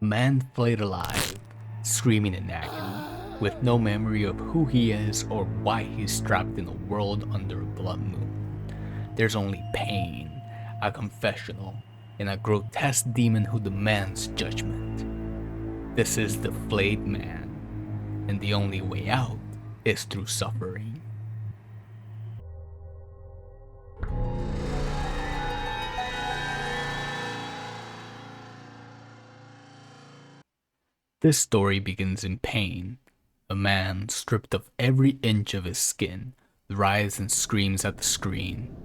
A man flayed alive, screaming in agony, with no memory of who he is or why he's trapped in a world under a blood moon. There's only pain, a confessional, and a grotesque demon who demands judgment. This is the Flayed Man, and the only way out is through suffering. This story begins in pain. A man, stripped of every inch of his skin, writhes and screams at the screen.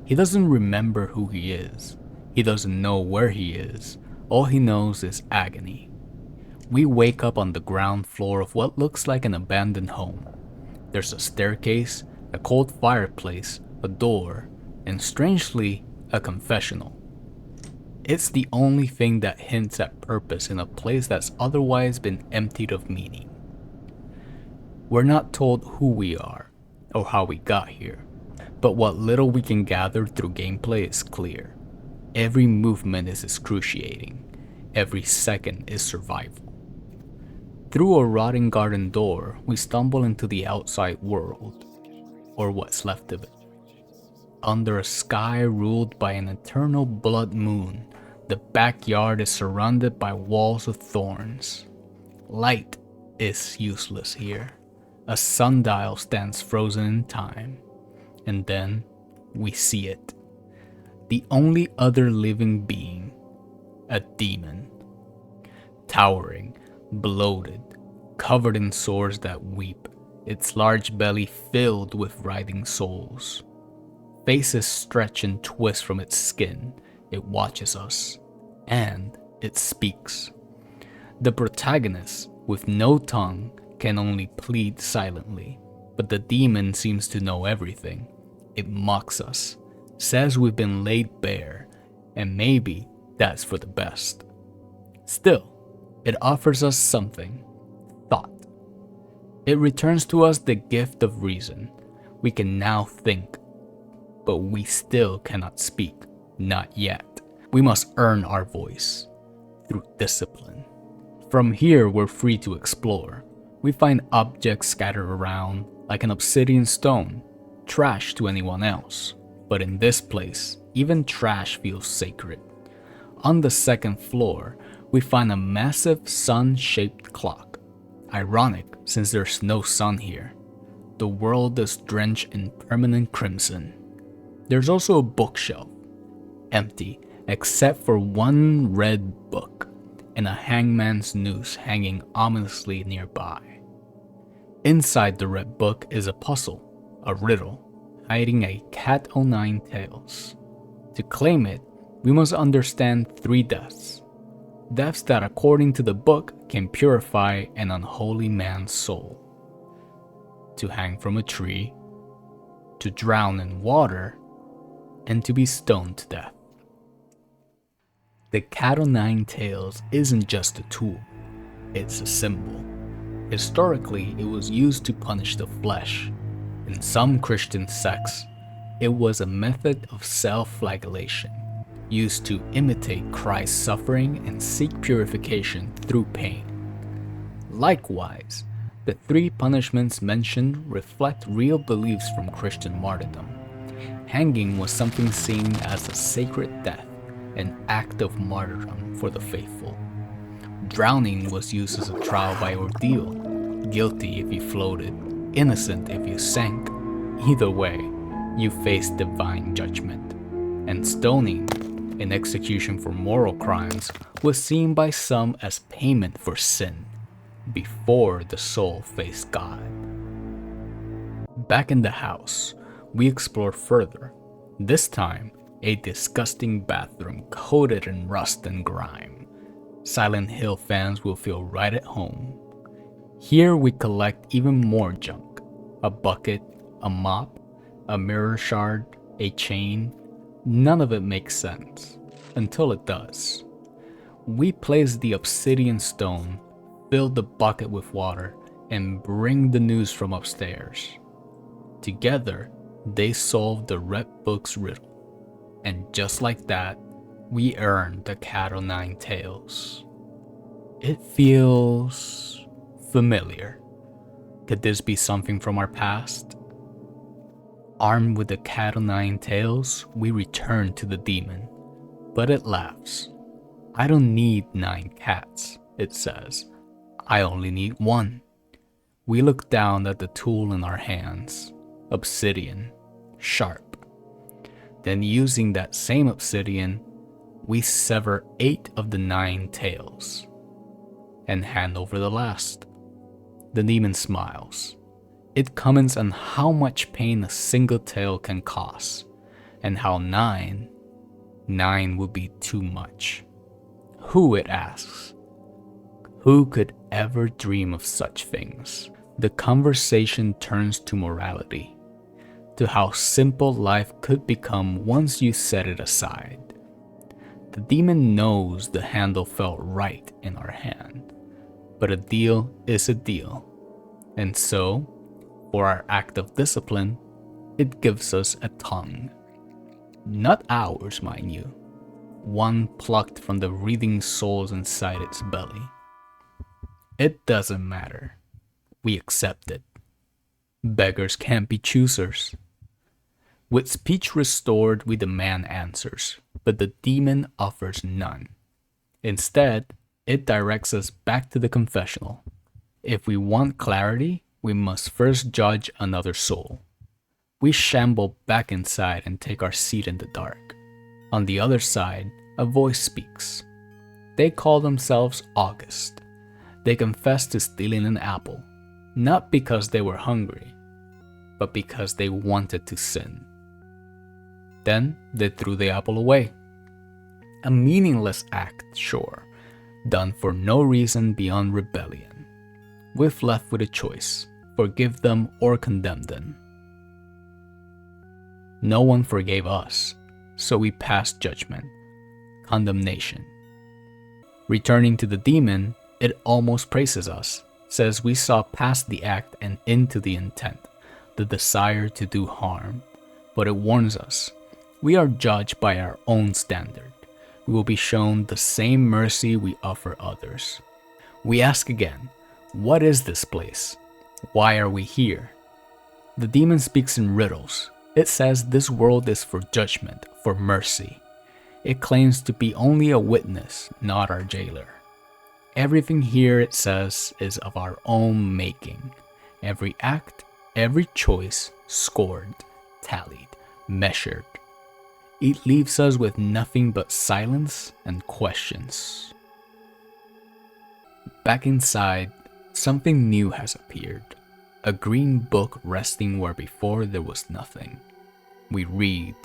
He doesn't remember who he is. He doesn't know where he is. All he knows is agony. We wake up on the ground floor of what looks like an abandoned home. There's a staircase, a cold fireplace, a door, and strangely, a confessional. It's the only thing that hints at purpose in a place that's otherwise been emptied of meaning. We're not told who we are, or how we got here, but what little we can gather through gameplay is clear. Every movement is excruciating. Every second is survival. Through a rotting garden door, we stumble into the outside world, or what's left of it. Under a sky ruled by an eternal blood moon, the backyard is surrounded by walls of thorns. Light is useless here. A sundial stands frozen in time. And then we see it. The only other living being, a demon. Towering, bloated, covered in sores that weep, its large belly filled with writhing souls. Faces stretch and twist from its skin. It watches us, and it speaks. The protagonist, with no tongue, can only plead silently, but the demon seems to know everything. It mocks us, says we've been laid bare, and maybe that's for the best. Still, it offers us something, thought. It returns to us the gift of reason. We can now think, but we still cannot speak, not yet. We must earn our voice, through discipline. From here, we're free to explore. We find objects scattered around, like an obsidian stone, trash to anyone else. But in this place, even trash feels sacred. On the second floor, we find a massive sun-shaped clock. Ironic, since there's no sun here. The world is drenched in permanent crimson. There's also a bookshelf, empty except for one red book and a hangman's noose hanging ominously nearby. Inside the red book is a puzzle, a riddle, hiding a cat o' nine tails. To claim it, we must understand 3 deaths. Deaths that, according to the book, can purify an unholy man's soul. To hang from a tree, to drown in water, and to be stoned to death. The cat o' nine tails isn't just a tool, it's a symbol. Historically, it was used to punish the flesh. In some Christian sects, it was a method of self-flagellation, used to imitate Christ's suffering and seek purification through pain. Likewise, the 3 punishments mentioned reflect real beliefs from Christian martyrdom. Hanging was something seen as a sacred death, an act of martyrdom for the faithful. Drowning was used as a trial by ordeal, guilty if you floated, innocent if you sank. Either way, you faced divine judgment. And stoning, an execution for moral crimes, was seen by some as payment for sin, before the soul faced God. Back in the house, we explore further, this time a disgusting bathroom coated in rust and grime. Silent Hill fans will feel right at home. Here we collect even more junk, a bucket, a mop, a mirror shard, a chain. None of it makes sense, until it does. We place the obsidian stone, fill the bucket with water, and bring the news from upstairs. Together, they solve the red book's riddle. And just like that, we earn the cat o' nine tails. It feels familiar. Could this be something from our past? Armed with the cat o' nine tails, we return to the demon, but it laughs. I don't need 9 cats, it says. I only need one. We look down at the tool in our hands, obsidian, sharp. Then using that same obsidian, we sever 8 of the 9 tails and hand over the last. The demon smiles. It comments on how much pain a single tail can cause, and how 9 would be too much. Who, it asks, who could ever dream of such things? The conversation turns to morality, to how simple life could become once you set it aside. The demon knows the handle felt right in our hand, but a deal is a deal, and so, for our act of discipline, it gives us a tongue. Not ours, mind you, one plucked from the breathing souls inside its belly. It doesn't matter. We accept it. Beggars can't be choosers. With speech restored, we demand answers, but the demon offers none. Instead, it directs us back to the confessional. If we want clarity, we must first judge another soul. We shamble back inside and take our seat in the dark. On the other side, a voice speaks. They call themselves August. They confess to stealing an apple, not because they were hungry, but because they wanted to sin. Then they threw the apple away. A meaningless act, sure, done for no reason beyond rebellion. We're left with a choice: forgive them or condemn them. No one forgave us, so we passed judgment, condemnation. Returning to the demon, it almost praises us, says we saw past the act and into the intent, the desire to do harm. But it warns us, we are judged by our own standard. We will be shown the same mercy we offer others. We ask again, what is this place? Why are we here? The demon speaks in riddles. It says this world is for judgment, for mercy. It claims to be only a witness, not our jailer. Everything here, it says, is of our own making. Every act, every choice, scored, tallied, measured. It leaves us with nothing but silence and questions. Back inside, something new has appeared. A green book resting where before there was nothing. We read.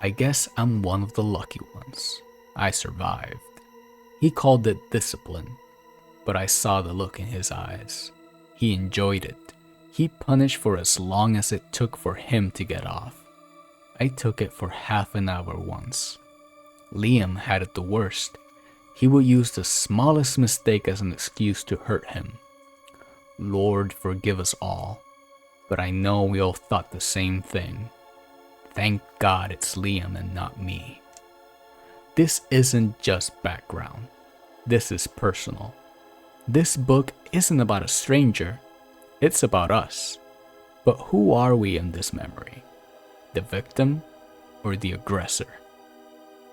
I guess I'm one of the lucky ones. I survived. He called it discipline, but I saw the look in his eyes. He enjoyed it. He punished for as long as it took for him to get off. I took it for half an hour once. Liam had it the worst. He would use the smallest mistake as an excuse to hurt him. Lord, forgive us all, but I know we all thought the same thing. Thank God it's Liam and not me. This isn't just background. This is personal. This book isn't about a stranger. It's about us. But who are we in this memory? The victim or the aggressor?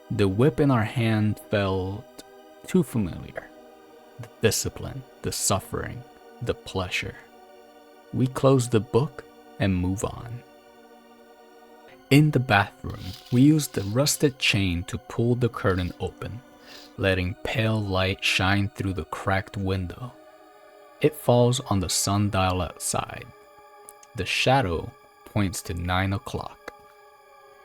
The whip in our hand felt too familiar. The discipline, the suffering, the pleasure. We close the book and move on. In the bathroom, we use the rusted chain to pull the curtain open, letting pale light shine through the cracked window. It falls on the sundial outside. The shadow points to 9 o'clock.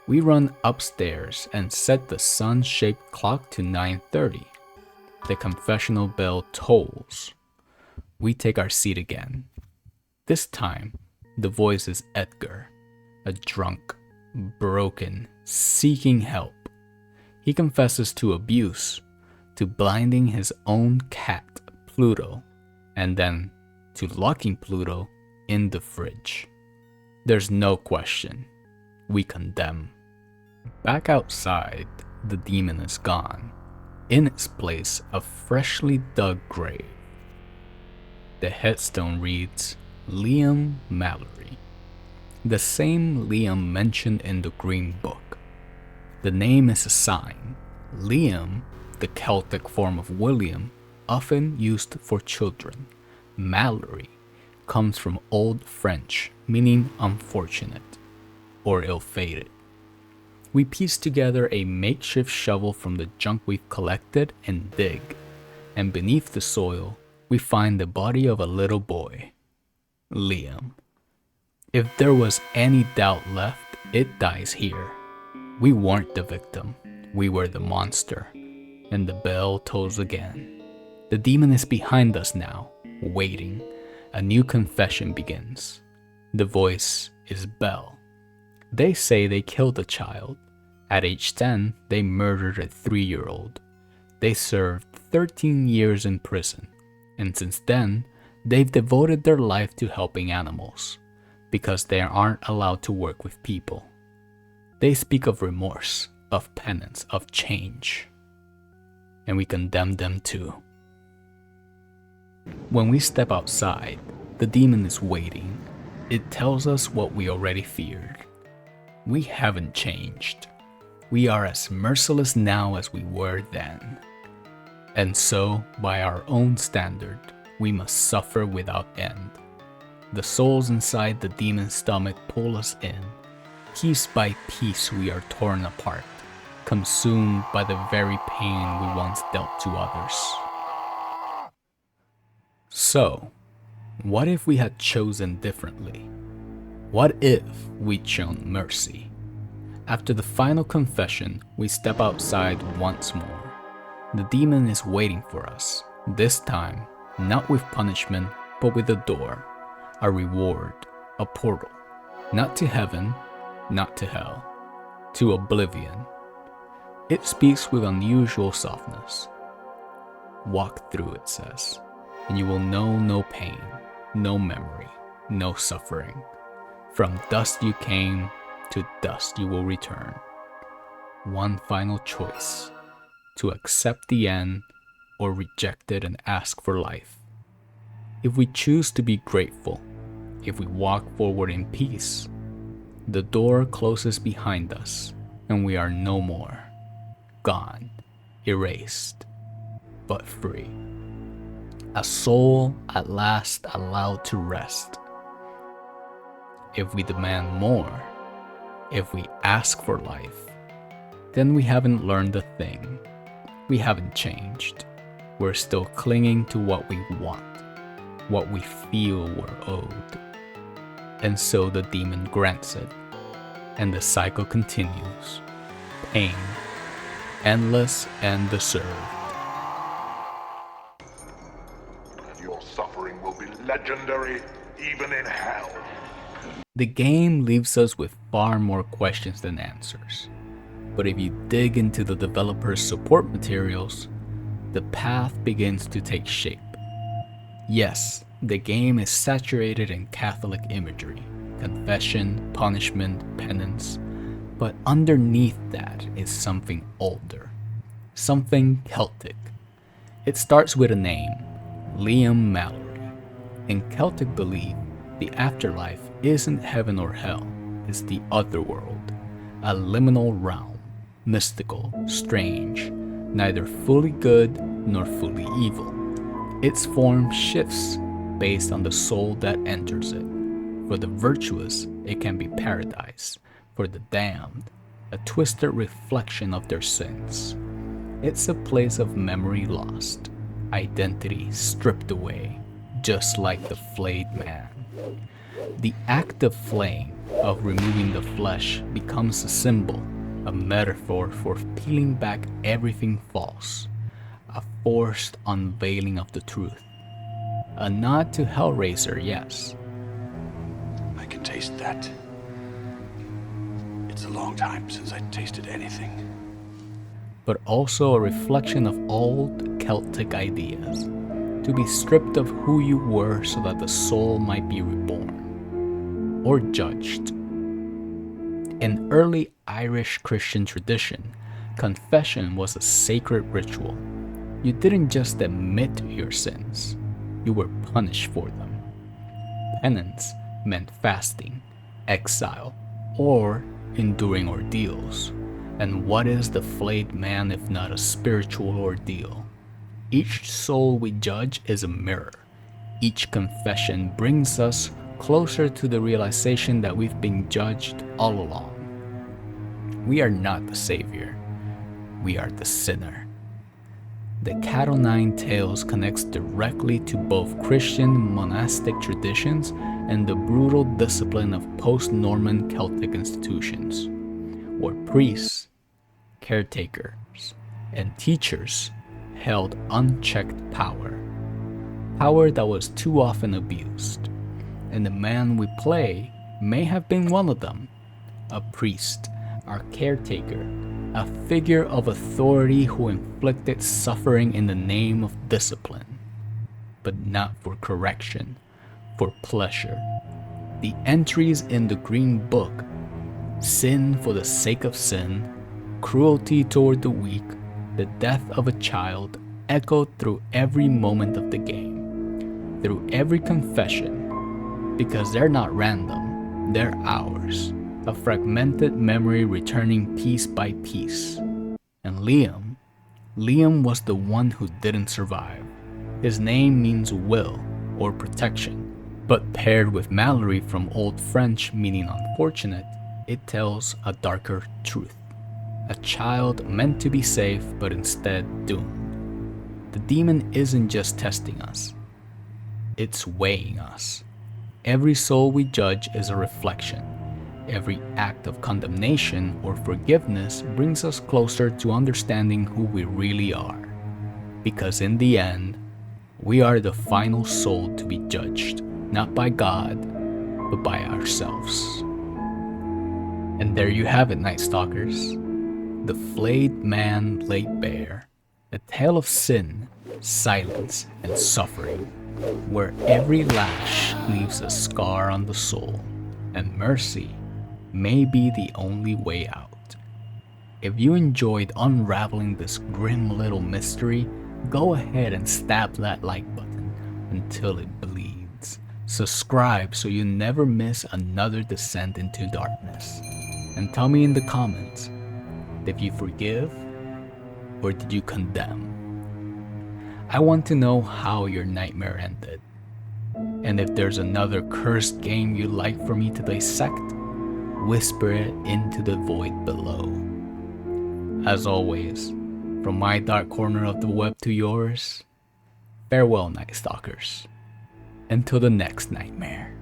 We run upstairs and set the sun-shaped clock to 9:30. The confessional bell tolls. We take our seat again. This time, the voice is Edgar, a drunk, broken, seeking help. He confesses to abuse, to blinding his own cat, Pluto, and then to locking Pluto in the fridge. There's no question. We condemn. Back outside, the demon is gone. In its place, a freshly dug grave. The headstone reads, Liam Mallory, the same Liam mentioned in the Green Book. The name is a sign. Liam, the Celtic form of William, often used for children. Mallory comes from Old French, meaning unfortunate or ill-fated. We piece together a makeshift shovel from the junk we've collected and dig, and beneath the soil, we find the body of a little boy, Liam. If there was any doubt left, it dies here. We weren't the victim, we were the monster. And the bell tolls again. The demon is behind us now, waiting. A new confession begins. The voice is Bell. They say they killed a child. At age 10, they murdered a 3-year-old. They served 13 years in prison, and since then, they've devoted their life to helping animals, because they aren't allowed to work with people. They speak of remorse, of penance, of change, and we condemn them too. When we step outside, the demon is waiting. It tells us what we already feared. We haven't changed. We are as merciless now as we were then. And so, by our own standard, we must suffer without end. The souls inside the demon's stomach pull us in. Piece by piece we are torn apart, consumed by the very pain we once dealt to others. So, what if we had chosen differently? What if we'd shown mercy? After the final confession, we step outside once more. The demon is waiting for us, this time, not with punishment, but with a door, a reward, a portal, not to heaven, not to hell, to oblivion. It speaks with unusual softness. Walk through, it says, and you will know no pain, no memory, no suffering. From dust you came, to dust you will return. One final choice, to accept the end or reject it and ask for life. If we choose to be grateful, if we walk forward in peace, the door closes behind us and we are no more, gone, erased, but free. A soul at last allowed to rest. If we demand more, if we ask for life, then we haven't learned a thing. We haven't changed. We're still clinging to what we want, what we feel we're owed. And so the demon grants it, and the cycle continues. Pain, endless and deserved. And your suffering will be legendary even in hell. The game leaves us with far more questions than answers. But if you dig into the developer's support materials, the path begins to take shape. Yes, the game is saturated in Catholic imagery, confession, punishment, penance, but underneath that is something older, something Celtic. It starts with a name, Liam Mallory. In Celtic belief, the afterlife isn't heaven or hell, it's the otherworld, a liminal realm, mystical, strange, neither fully good nor fully evil. Its form shifts based on the soul that enters it. For the virtuous, it can be paradise. For the damned, a twisted reflection of their sins. It's a place of memory lost, identity stripped away, just like the Flayed Man. The act of flaying, of removing the flesh, becomes a symbol, a metaphor for peeling back everything false, a forced unveiling of the truth. A nod to Hellraiser, yes. I can taste that. It's a long time since I tasted anything. But also a reflection of old Celtic ideas, to be stripped of who you were so that the soul might be reborn, or judged. In early Irish Christian tradition, Confession was a sacred ritual. You didn't just admit your sins, you were punished for them. Penance meant fasting, exile, or enduring ordeals. And what is the flayed man if not a spiritual ordeal? Each soul we judge is a mirror. Each confession brings us closer to the realization that we've been judged all along. We are not the savior, we are the sinner. The Cat o' Nine Tails connects directly to both Christian monastic traditions and the brutal discipline of post-Norman Celtic institutions, where priests, caretakers, and teachers held unchecked power that was too often abused. And the man we play may have been one of them, a priest, our caretaker, a figure of authority who inflicted suffering in the name of discipline, but not for correction, for pleasure. The entries in the Green Book, sin for the sake of sin, cruelty toward the weak, the death of a child, echoed through every moment of the game, through every confession, because they're not random, they're ours, a fragmented memory returning piece by piece. And Liam was the one who didn't survive. His name means will or protection, but paired with Mallory from Old French meaning unfortunate, it tells a darker truth. A child meant to be safe but instead doomed. The demon isn't just testing us, it's weighing us. Every soul we judge is a reflection. Every act of condemnation or forgiveness brings us closer to understanding who we really are. Because in the end, we are the final soul to be judged, not by God, but by ourselves. And there you have it, Night Stalkers. The Flayed Man laid bare, a tale of sin, silence, and suffering, where every lash leaves a scar on the soul, and mercy may be the only way out. If you enjoyed unraveling this grim little mystery, go ahead and stab that like button until it bleeds. Subscribe so you never miss another descent into darkness. And tell me in the comments, did you forgive or did you condemn? I want to know how your nightmare ended. And if there's another cursed game you'd like for me to dissect, whisper it into the void below. As always, from my dark corner of the web to yours, farewell, Night Stalkers. Until the next nightmare.